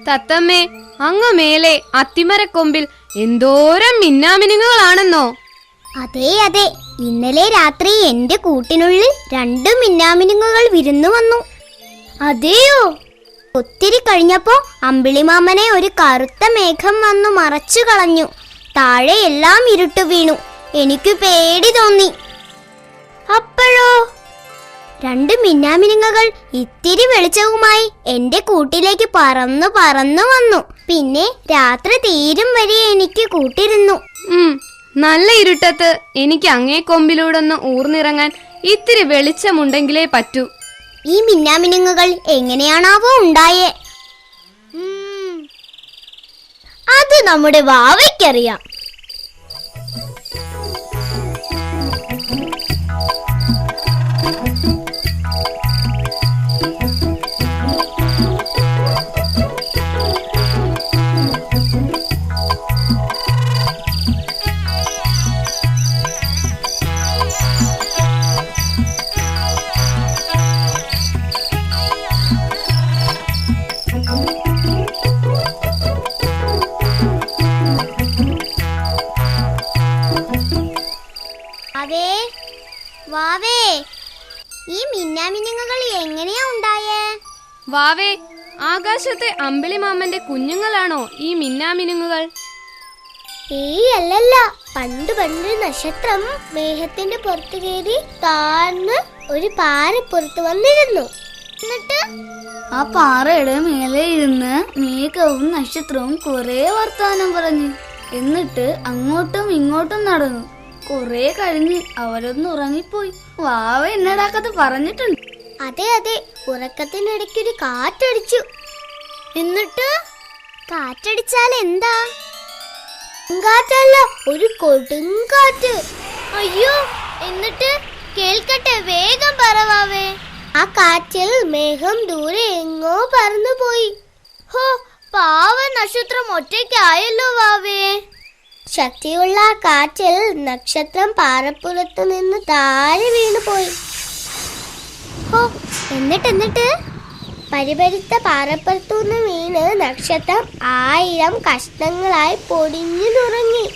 തത്തമ്മേ, അങ്ങ് മേലെ അത്തിമരക്കൊമ്പിൽ എന്തോരം മിന്നാമിനുങ്ങുകളാണെന്നോ. അതെ അതെ, ഇന്നലെ രാത്രി എന്റെ കൂട്ടിനുള്ളിൽ 2 മിന്നാമിനുങ്ങുകൾ വിരുന്നു വന്നു. അതെയോ? ഒത്തിരി കഴിഞ്ഞപ്പോ അമ്പിളിമാമനെ ഒരു കറുത്ത മേഘം വന്നു മറച്ചു കളഞ്ഞു. താഴെ എല്ലാം ഇരുട്ട് വീണു. എനിക്ക് പേടി തോന്നി. അപ്പോഴോ? 2 മിന്നാമിനുങ്ങുകൾ ഇത്തിരി വെളിച്ചവുമായി എന്റെ കൂട്ടിലേക്ക് പറന്നു പറന്നു വന്നു. പിന്നെ രാത്രി തീരും വരെ എനിക്ക് കൂട്ടിരുന്നു. നല്ല ഇരുട്ടത്ത് എനിക്ക് അങ്ങേ കൊമ്പിലൂടൊന്ന് ഊർന്നിറങ്ങാൻ ഇത്തിരി വെളിച്ചമുണ്ടെങ്കിലേ പറ്റൂ. ഈ മിന്നാമിനുങ്ങുകൾ എങ്ങനെയാണാവോ ഉണ്ടായേ? അത് നമ്മുടെ വാവയ്ക്കറിയാം. വാവേ, ഈ മിന്നാമിനുങ്ങുകൾ എങ്ങനെയാ ഉണ്ടായേ? വാവേ, ആകാശത്തെ അമ്പിളിമാമന്റെ കുഞ്ഞുങ്ങളാണോ ഈ മിന്നാമിനുങ്ങുകൾ? അല്ലല്ല, പണ്ട് നക്ഷത്രം മേഘത്തിന്റെ പുറത്തു കയറി താഴ്ന്ന് ഒരു പാറപ്പുറത്ത് വന്നിരുന്നു. എന്നിട്ട് ആ പാറയുടെ മേലെ ഇരുന്ന് മേഘവും നക്ഷത്രവും കുറെ വർത്താനം പറഞ്ഞു. എന്നിട്ട് അങ്ങോട്ടും ഇങ്ങോട്ടും നടന്നു. കുറെ കഴിഞ്ഞ് അവരൊന്ന് ഉറങ്ങിപ്പോയി. വാവ എന്നടാക്കത്ത് പറഞ്ഞിട്ടുണ്ട്. അതെ അതെ, ഉറക്കത്തിനിടയ്ക്കൊരു കാറ്റടിച്ചു. എന്നിട്ട് കാറ്റടിച്ചാൽ എന്താ? കാറ്റല്ല, ഒരു കൊടുങ്കാറ്റ്. അയ്യോ, എന്നിട്ട് കേൾക്കട്ടെ, വേഗം പറവാവേ. ആ കാറ്റിൽ മേഘം ദൂരെ എങ്ങോ പറന്നുപോയി. ഹോ, പാവ നക്ഷത്രം ഒറ്റയ്ക്കായല്ലോ വാവേ. ശക്തിയുള്ള ആ കാറ്റിൽ നക്ഷത്രം പാറപ്പുറത്തു നിന്ന് താഴെ വീണുപോയി. എന്നിട്ട് പരിപരുത്ത പാറപ്പുറത്തുനിന്ന് വീണ് നക്ഷത്രം 1000 കഷ്ണങ്ങളായി പൊടിഞ്ഞു നുറങ്ങി.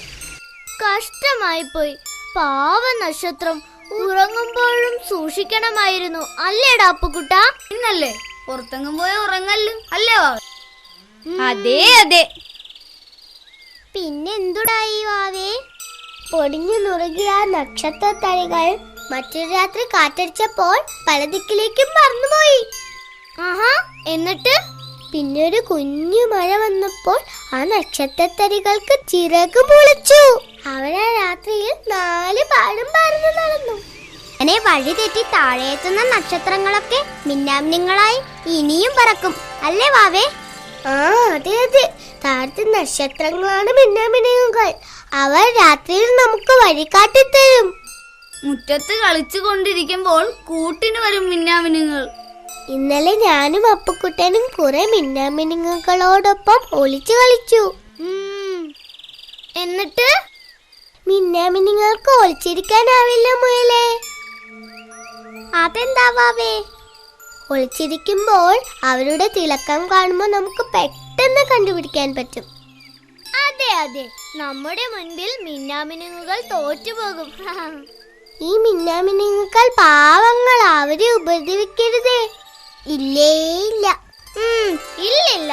കഷ്ടമായി പോയി. പാവ നക്ഷത്രം. ഉറങ്ങുമ്പോഴും സൂക്ഷിക്കണമായിരുന്നു, അല്ലേടാ അപ്പുക്കുട്ട? ഇന്നല്ലേ പുറത്തെങ്ങും പോയി ഉറങ്ങല്ലോ, അല്ലേ വാവ? അതെ അതെ. പിന്നെന്തുടായി വാവേ? പൊടിഞ്ഞു നുറുകിയ നക്ഷത്ര തടികൾ മറ്റൊരു രാത്രി കാറ്റടിച്ചപ്പോൾ പല ദിക്കിലേക്കും പറന്നുപോയി. ആഹാ, എന്നിട്ട് പിന്നെ ഒരു കുഞ്ഞു മഴ വന്നപ്പോൾ ആ നക്ഷത്രത്തടികൾക്ക് ചിറക് പൊളിച്ചു. അവരാ രാത്രിയിൽ 4 പാടും പറന്നു നടന്നു. അങ്ങനെ വഴി തെറ്റി താഴെയെത്തുന്ന നക്ഷത്രങ്ങളൊക്കെ മിന്നാമിനുങ്ങളായി ഇനിയും പറക്കും, അല്ലേ വാവേ? അതെ അതെ, താഴത്തെ നക്ഷത്രങ്ങളാണ് മിന്നാമിനുങ്ങൾ. അവർ രാത്രിയിൽ നമുക്ക് വഴികാട്ടിത്തരും. മുറ്റത്ത് കളിച്ചു കൊണ്ടിരിക്കുമ്പോൾ കൂട്ടിന് വരും മിന്നാമിനുങ്ങൾ. ഇന്നലെ ഞാനും അപ്പുക്കുട്ടനും കുറെ മിന്നാമിനുങ്ങളോടൊപ്പം ഒളിച്ചു കളിച്ചു. എന്നിട്ട് മിന്നാമിനുങ്ങൾക്ക് ഒളിച്ചിരിക്കാനാവില്ല മുയലേ. അതെന്താ വാവേ? ഒളിച്ചിരിക്കുമ്പോൾ അവരുടെ തിളക്കം കാണുമ്പോൾ നമുക്ക് പെട്ടെന്ന് കണ്ടുപിടിക്കാൻ പറ്റും. അതെ അതെ, നമ്മുടെ മുൻപിൽ മിന്നാമിനുങ്ങുകൾ തോറ്റുപോകും. ഈ മിന്നാമിനുങ്ങൾ പാവങ്ങൾ, അവരെ ഉപദ്രവിക്കരുതേ. ഇല്ലേ ഇല്ല. ഇല്ലില്ല.